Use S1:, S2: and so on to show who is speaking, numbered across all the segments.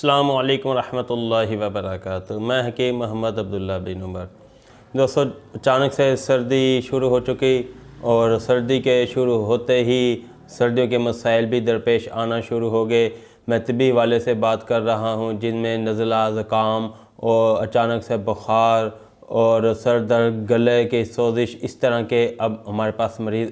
S1: अस्सलामु अलैकुम रहमतुल्लाहि व बरकातुहू। मैं हकीम मोहम्मद अब्दुल्ला बिन उमर। दोस्तों, अचानक से सर्दी शुरू हो चुकी और सर्दी के शुरू होते ही सर्दियों के मसाइल भी दरपेश आना शुरू हो गए। मैं तिब्बी वाले से बात कर रहा हूँ, जिनमें नज़ला, ज़ुकाम और अचानक से बुखार और सर दर्द, गले की सोजिश, इस तरह के अब हमारे पास मरीज़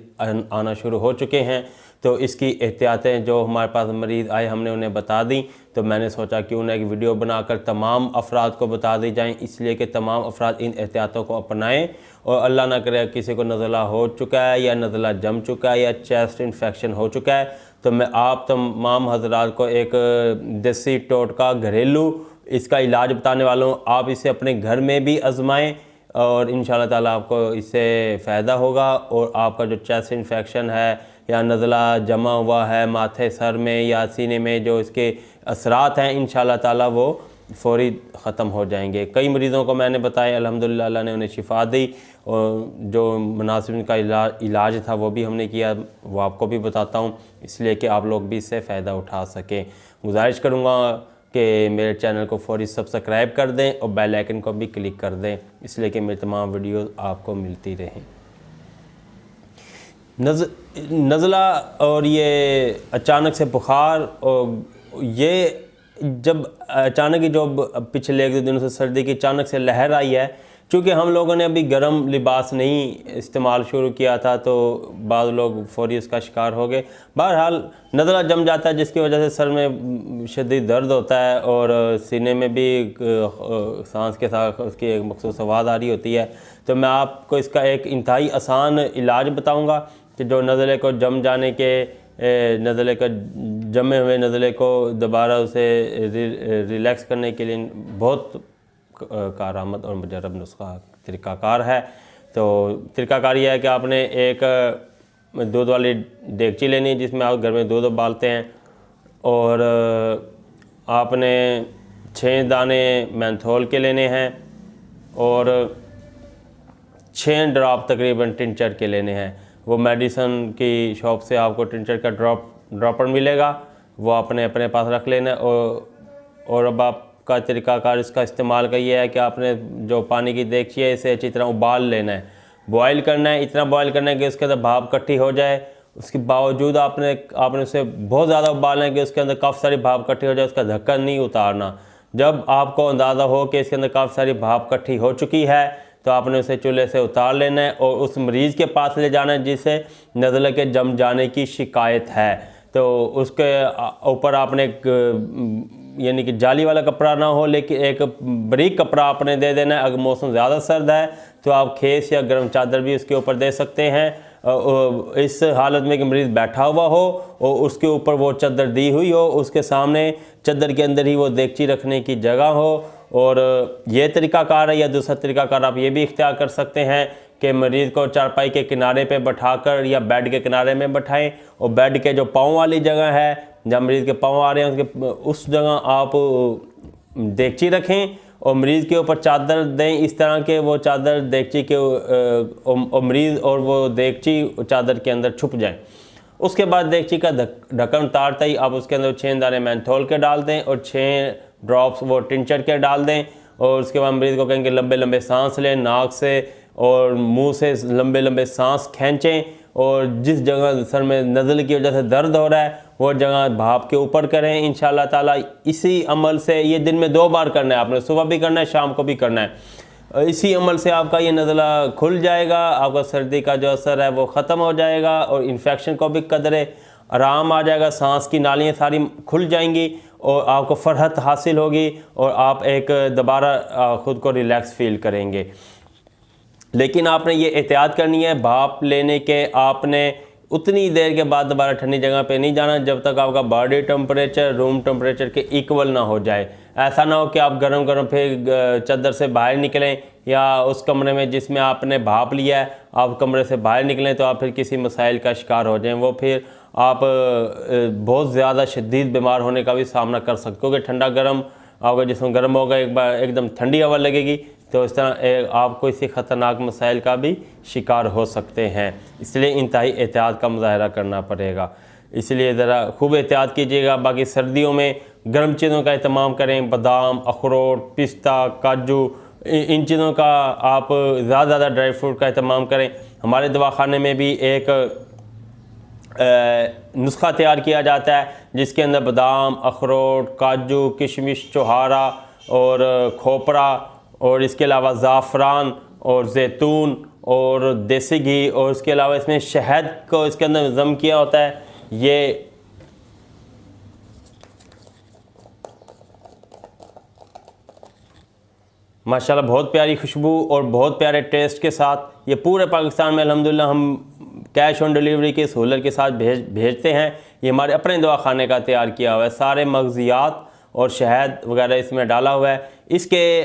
S1: आना शुरू हो चुके हैं। तो इसकी एहतियातें जो हमारे पास मरीज़ आए हमने उन्हें बता दी। तो मैंने सोचा क्यों ना एक वीडियो बनाकर तमाम अफराद को बता दी जाएँ, इसलिए कि तमाम अफराद इन एहतियातों को अपनाएं और अल्लाह ना करे किसी को नज़ला हो चुका है या नज़ला जम चुका है या चेस्ट इन्फेक्शन हो चुका है, तो मैं आप तमाम हजरात को एक देसी टोटका घरेलू इसका इलाज बताने वाला हूँ। आप इसे अपने घर में भी आजमाएँ और इंशाअल्लाह ताला आपको इससे फ़ायदा होगा और आपका जो चेस्ट इन्फेक्शन है या नज़ला जमा हुआ है माथे, सर में या सीने में, जो इसके असरात हैं, इंशाअल्लाह ताला वो फ़ौरी ख़त्म हो जाएंगे। कई मरीज़ों को मैंने बताया, अल्हम्दुलिल्लाह अल्लाह ने उन्हें शिफा दी और जो मुनासिब इनका इलाज था वो भी हमने किया, वो आपको भी बताता हूँ, इसलिए कि आप लोग भी इससे फ़ायदा उठा सकें। गुजारिश करूँगा कि मेरे चैनल को फ़ौरी सब्सक्राइब कर दें और बेल आइकन को भी क्लिक कर दें, इसलिए कि मेरी तमाम वीडियो आपको मिलती रहें। नज़ला और ये अचानक से बुखार, और ये जब अचानक ही जो पिछले एक दो दिनों से सर्दी की अचानक से लहर आई है, चूँकि हम लोगों ने अभी गर्म लिबास नहीं इस्तेमाल शुरू किया था तो बाद लोग फ़ौरी उसका शिकार हो गए। बहरहाल नज़ला जम जाता है, जिसकी वजह से सर में शदीद दर्द होता है और सीने में भी सांस के साथ उसकी एक मखसूस आवाज़ आ रही होती है। तो मैं आपको इसका एक इंतहाई आसान इलाज बताऊँगा कि जो नज़ले को जम जाने के नज़ले का जमे हुए नज़ले को दोबारा उसे रिलैक्स करने के लिए बहुत कारआमद और मुजरब नुस्खा तरीक़ाकार है। तो तरीक़ाकार यह है कि आपने एक दूध वाली देगची लेनी है जिसमें आप घर में दूध उबालते हैं, और आपने 6 दाने मेंथोल के लेने हैं और 6 ड्रॉप तकरीबन टिंचर के लेने हैं। वो मेडिसन की शॉप से आपको टिंचर का ड्रॉपर मिलेगा, वो आपने अपने पास रख लेना है। और अब आपका तरीक़ाकार इसका इस्तेमाल का ये है कि आपने जो पानी की देगची है इसे अच्छी तरह उबाल लेना है, बॉयल करना है, इतना बॉयल करना है कि उसके अंदर भाप इकट्ठी हो जाए। उसके बावजूद आपने उसे बहुत ज़्यादा उबालना है कि उसके अंदर काफ़ी सारी भाप इकट्ठी हो जाए, उसका ढक्कन नहीं उतारना। जब आपको अंदाज़ा हो कि इसके अंदर काफ़ी सारी भाप इकट्ठी हो चुकी है तो आपने उसे चूल्हे से उतार लेना है और उस मरीज़ के पास ले जाना है जिसे नज़ले के जम जाने की शिकायत है। तो उसके ऊपर आपने यानी कि जाली वाला कपड़ा ना हो, लेकिन एक बारीक कपड़ा आपने दे देना है। अगर मौसम ज़्यादा सर्द है तो आप खेस या गर्म चादर भी उसके ऊपर दे सकते हैं। इस हालत में कि मरीज़ बैठा हुआ हो और उसके ऊपर वो चादर दी हुई हो, उसके सामने चादर के अंदर ही वो देगची रखने की जगह हो। और ये तरीक़ाकार है। या दूसरा तरीक़ाकार आप ये भी इख्तियार कर सकते हैं कि मरीज़ को चारपाई के किनारे पे बैठाकर या बेड के किनारे में बैठाएं और बेड के जो पाँव वाली जगह है जहाँ मरीज़ के पाँव आ रहे हैं उसके उस जगह आप देगची रखें और मरीज़ के ऊपर चादर दें इस तरह के वो चादर देगची के और मरीज़ और वो देगची चादर के अंदर छुप जाए। उसके बाद देगची का ढक्कन उतारते ही आप उसके अंदर 6 दाने मेंथोल के डाल दें और 6 ड्रॉप्स वो टिंचर के डाल दें। और उसके बाद मरीज़ को कहेंगे लंबे लंबे सांस लें, नाक से और मुंह से लंबे लंबे सांस खींचें, और जिस जगह सर में नज़ले की वजह से दर्द हो रहा है वो जगह भाप के ऊपर करें इंशाअल्लाह ताला। इसी अमल से ये दिन में 2 बार करना है, आपने सुबह भी करना है, शाम को भी करना है। इसी अमल से आपका ये नज़ला खुल जाएगा, आपका सर्दी का जो असर है वो ख़त्म हो जाएगा और इन्फेक्शन को भी कदरे आराम आ जाएगा, सांस की नालियाँ सारी खुल जाएंगी और आपको फ़रहत हासिल होगी और आप एक दोबारा ख़ुद को रिलैक्स फील करेंगे। लेकिन आपने ये एहतियात करनी है, भाप लेने के आपने उतनी देर के बाद दोबारा ठंडी जगह पे नहीं जाना जब तक आपका बॉडी टेम्परेचर रूम टेम्परेचर के इक्वल ना हो जाए। ऐसा ना हो कि आप गरम गरम फिर चादर से बाहर निकलें या उस कमरे में जिसमें आपने भाप लिया है आप कमरे से बाहर निकलें तो आप फिर किसी मसाइल का शिकार हो जाएं, वो फिर आप बहुत ज़्यादा शदीद बीमार होने का भी सामना कर सकते हो। क्योंकि ठंडा गर्म आपका जिस्म गर्म होगा, एक बार एकदम ठंडी हवा लगेगी तो इस तरह आप किसी ख़तरनाक मसाइल का भी शिकार हो सकते हैं। इसलिए इंतहाई एहतियात का मुज़ाहरा करना पड़ेगा। इसलिए ज़रा खूब एहतियात कीजिएगा। बाकी सर्दियों में गर्म चीज़ों का इस्तेमाल करें, बादाम, अखरोट, पिस्ता, काजू, इन चीज़ों का आप ज़्यादा ड्राई फ्रूट का इस्तेमाल करें। हमारे दवाखाने में भी एक नुस्खा तैयार किया जाता है जिसके अंदर बादाम, अखरोट, काजू, किशमिश, छोहारा और खोपरा और इसके अलावा ज़ाफ़रान और ज़ैतून और देसी घी और इसके अलावा इसमें शहद को इसके अंदर जम किया होता है। ये माशाल्लाह बहुत प्यारी खुशबू और बहुत प्यारे टेस्ट के साथ ये पूरे पाकिस्तान में अल्हम्दुलिल्लाह हम कैश ऑन डिलीवरी की सहूलत के साथ भेजते हैं। ये हमारे अपने दवाखाने का तैयार किया हुआ है, सारे मगज़ियात और शहद वगैरह इसमें डाला हुआ है। इसके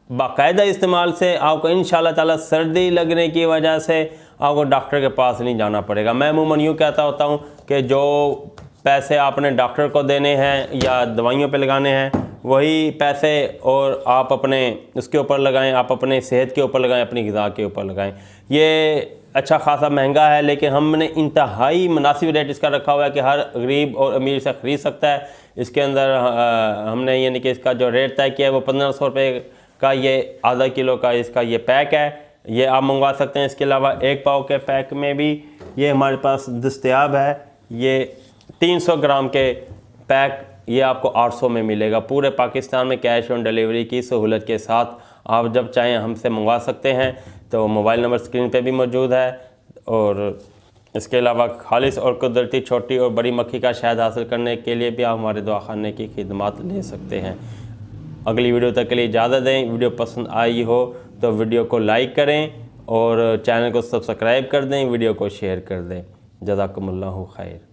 S1: बाकायदा इस्तेमाल से आपको इंशाल्लाह ताला सर्दी लगने की वजह से आपको डॉक्टर के पास नहीं जाना पड़ेगा। मैं अमूमन यूँ कहता होता हूँ कि जो पैसे आपने डॉक्टर को देने हैं या दवाइयों पे लगाने हैं वही पैसे और आप अपने उसके ऊपर लगाएं, आप अपने सेहत के ऊपर लगाएं, अपनी ग़िज़ा के ऊपर लगाएं। ये अच्छा खासा महंगा है लेकिन हमने इंतहाई मुनासिब रेट इसका रखा हुआ है कि हर गरीब और अमीर इसे ख़रीद सकता है। इसके अंदर हमने यानी कि इसका जो रेट तय किया है वो 1500 रुपये का ये आधा किलो का इसका ये पैक है, ये आप मंगवा सकते हैं। इसके अलावा 1 पाव के पैक में भी ये हमारे पास दस्तयाब है। ये 300 ग्राम के पैक ये आपको 800 में मिलेगा। पूरे पाकिस्तान में कैश ऑन डिलीवरी की सहूलत के साथ आप जब चाहें हमसे मंगवा सकते हैं। तो मोबाइल नंबर स्क्रीन पे भी मौजूद है और इसके अलावा खालिस और कुदरती छोटी और बड़ी मक्खी का शहद हासिल करने के लिए भी आप हमारे दवाखाने की खिदमत ले सकते हैं। अगली वीडियो तक के लिए इजाज़त दें। वीडियो पसंद आई हो तो वीडियो को लाइक करें और चैनल को सब्सक्राइब कर दें, वीडियो को शेयर कर दें। जज़ाकुमुल्लाहु खैर।